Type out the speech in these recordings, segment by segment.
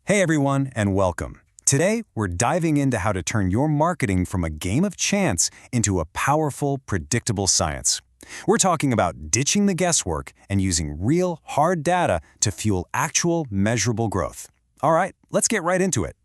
Hey everyone, and welcome. Today, we're diving into how to turn your marketing from a game of chance into a powerful, predictable science. We're talking about ditching the guesswork and using real, hard data to fuel actual, measurable growth. All right, let's get right into it.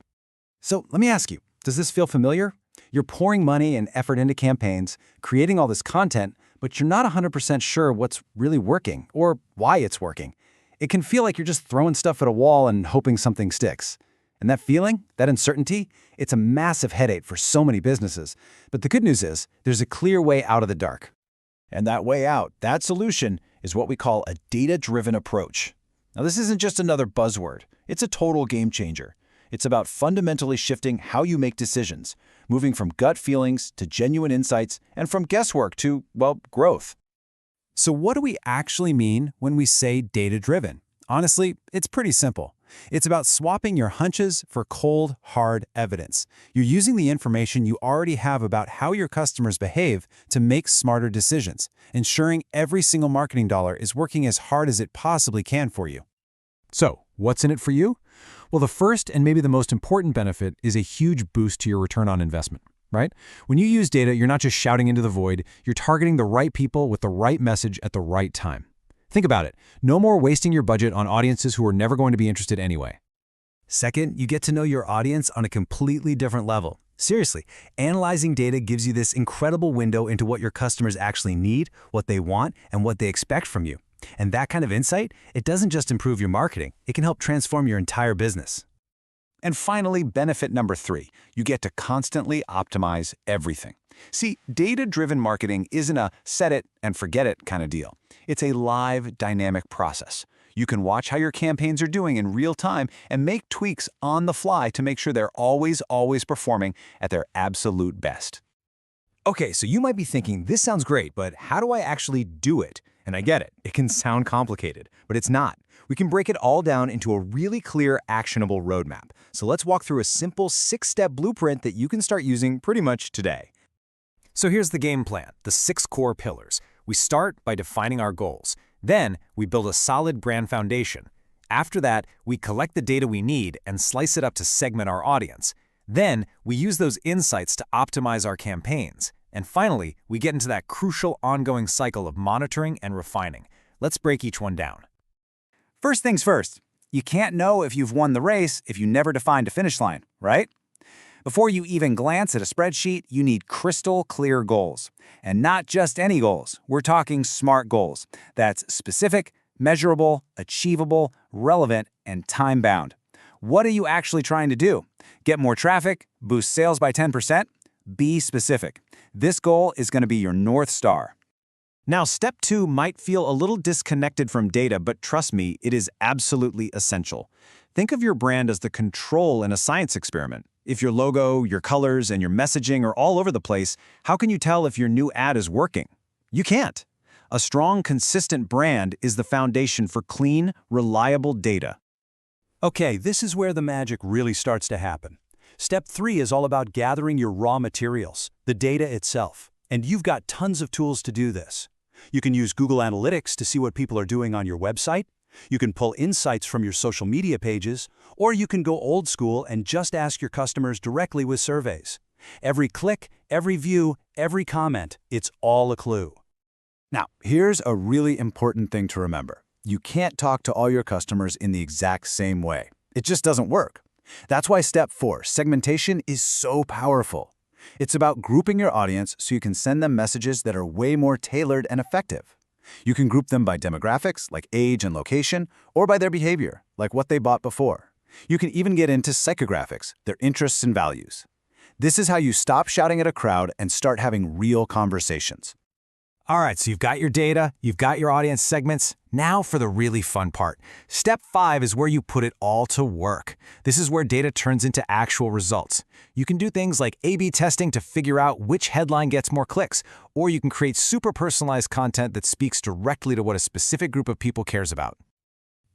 So let me ask you, does this feel familiar? You're pouring money and effort into campaigns, creating all this content, but you're not 100% sure what's really working or why it's working. It can feel like you're just throwing stuff at a wall and hoping something sticks. And that feeling, that uncertainty, it's a massive headache for so many businesses. But the good news is, there's a clear way out of the dark. And that way out, that solution, is what we call a data-driven approach. Now, this isn't just another buzzword. It's a total game changer. It's about fundamentally shifting how you make decisions, moving from gut feelings to genuine insights, and from guesswork to, well, growth. So what do we actually mean when we say data-driven? Honestly, it's pretty simple. It's about swapping your hunches for cold, hard evidence. You're using the information you already have about how your customers behave to make smarter decisions, ensuring every single marketing dollar is working as hard as it possibly can for you. So, what's in it for you? Well, the first and maybe the most important benefit is a huge boost to your return on investment, right? When you use data, you're not just shouting into the void, you're targeting the right people with the right message at the right time. Think about it. No more wasting your budget on audiences who are never going to be interested anyway. Second, you get to know your audience on a completely different level. Seriously, analyzing data gives you this incredible window into what your customers actually need, what they want, and what they expect from you. And that kind of insight, it doesn't just improve your marketing, it can help transform your entire business. And finally, benefit number 3, you get to constantly optimize everything. See, data-driven marketing isn't a set it and forget it kind of deal. It's a live, dynamic process. You can watch how your campaigns are doing in real time and make tweaks on the fly to make sure they're always performing at their absolute best. Okay, so you might be thinking, this sounds great, but how do I actually do it? And I get it, it can sound complicated, but it's not. We can break it all down into a really clear, actionable roadmap. So let's walk through a simple 6-step blueprint that you can start using pretty much today. So here's the game plan, the 6 core pillars. We start by defining our goals. Then, we build a solid brand foundation. After that, we collect the data we need and slice it up to segment our audience. Then, we use those insights to optimize our campaigns. And finally, we get into that crucial ongoing cycle of monitoring and refining. Let's break each one down. First things first, you can't know if you've won the race if you never defined a finish line, right? Before you even glance at a spreadsheet, you need crystal clear goals. And not just any goals. We're talking SMART goals. That's specific, measurable, achievable, relevant, and time-bound. What are you actually trying to do? Get more traffic? Boost sales by 10%? Be specific. This goal is going to be your North Star. Now, step 2 might feel a little disconnected from data, but trust me, it is absolutely essential. Think of your brand as the control in a science experiment. If your logo, your colors, and your messaging are all over the place, how can you tell if your new ad is working? You can't. A strong, consistent brand is the foundation for clean, reliable data. Okay, this is where the magic really starts to happen. Step 3 is all about gathering your raw materials, the data itself. And you've got tons of tools to do this. You can use Google Analytics to see what people are doing on your website. You can pull insights from your social media pages, or you can go old school and just ask your customers directly with surveys. Every click, every view, every comment, it's all a clue. Now, here's a really important thing to remember. You can't talk to all your customers in the exact same way. It just doesn't work. That's why step 4, segmentation, is so powerful. It's about grouping your audience so you can send them messages that are way more tailored and effective. You can group them by demographics, like age and location, or by their behavior, like what they bought before. You can even get into psychographics, their interests and values. This is how you stop shouting at a crowd and start having real conversations. All right, so you've got your data, you've got your audience segments. Now for the really fun part. Step 5 is where you put it all to work. This is where data turns into actual results. You can do things like A/B testing to figure out which headline gets more clicks, or you can create super personalized content that speaks directly to what a specific group of people cares about.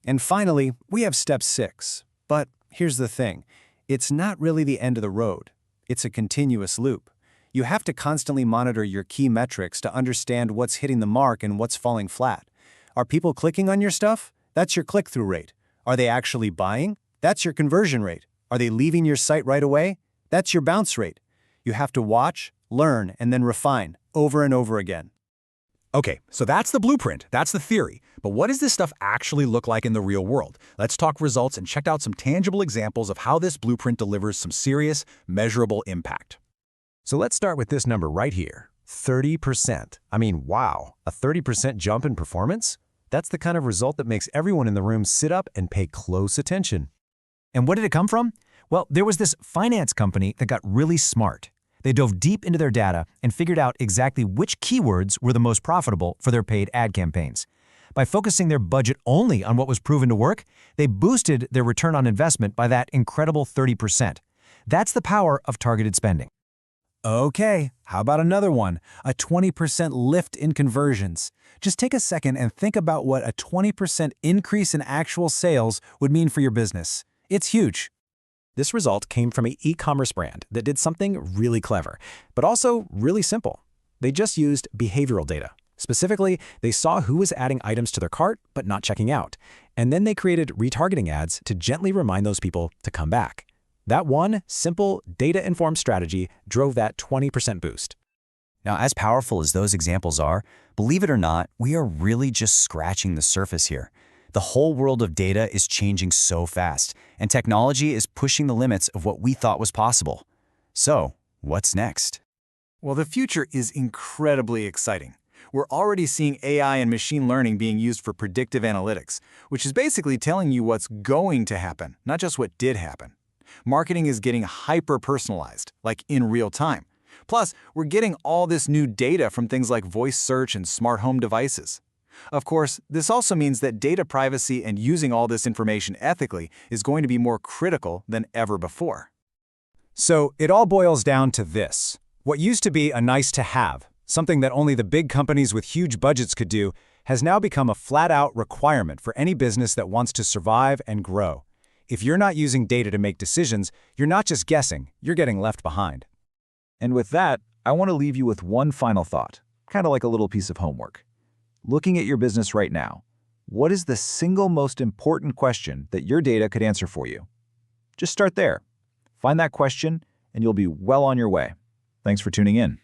And finally, we have step 6. But here's the thing. It's not really the end of the road. It's a continuous loop. You have to constantly monitor your key metrics to understand what's hitting the mark and what's falling flat. Are people clicking on your stuff? That's your click-through rate. Are they actually buying? That's your conversion rate. Are they leaving your site right away? That's your bounce rate. You have to watch, learn, and then refine over and over again. Okay, so that's the blueprint, that's the theory. But what does this stuff actually look like in the real world? Let's talk results and check out some tangible examples of how this blueprint delivers some serious, measurable impact. So let's start with this number right here, 30%. I mean, wow, a 30% jump in performance? That's the kind of result that makes everyone in the room sit up and pay close attention. And what did it come from? Well, there was this finance company that got really smart. They dove deep into their data and figured out exactly which keywords were the most profitable for their paid ad campaigns. By focusing their budget only on what was proven to work, they boosted their return on investment by that incredible 30%. That's the power of targeted spending. Okay, how about another one? A 20% lift in conversions. Just take a second and think about what a 20% increase in actual sales would mean for your business. It's huge. This result came from an e-commerce brand that did something really clever, but also really simple. They just used behavioral data. Specifically, they saw who was adding items to their cart but not checking out, and then they created retargeting ads to gently remind those people to come back. That one simple, data-informed strategy drove that 20% boost. Now, as powerful as those examples are, believe it or not, we are really just scratching the surface here. The whole world of data is changing so fast, and technology is pushing the limits of what we thought was possible. So, what's next? Well, the future is incredibly exciting. We're already seeing AI and machine learning being used for predictive analytics, which is basically telling you what's going to happen, not just what did happen. Marketing is getting hyper-personalized, like in real time. Plus, we're getting all this new data from things like voice search and smart home devices. Of course, this also means that data privacy and using all this information ethically is going to be more critical than ever before. So it all boils down to this. What used to be a nice-to-have, something that only the big companies with huge budgets could do, has now become a flat-out requirement for any business that wants to survive and grow. If you're not using data to make decisions, you're not just guessing, you're getting left behind. And with that, I want to leave you with one final thought, kind of like a little piece of homework. Looking at your business right now, what is the single most important question that your data could answer for you? Just start there. Find that question, and you'll be well on your way. Thanks for tuning in.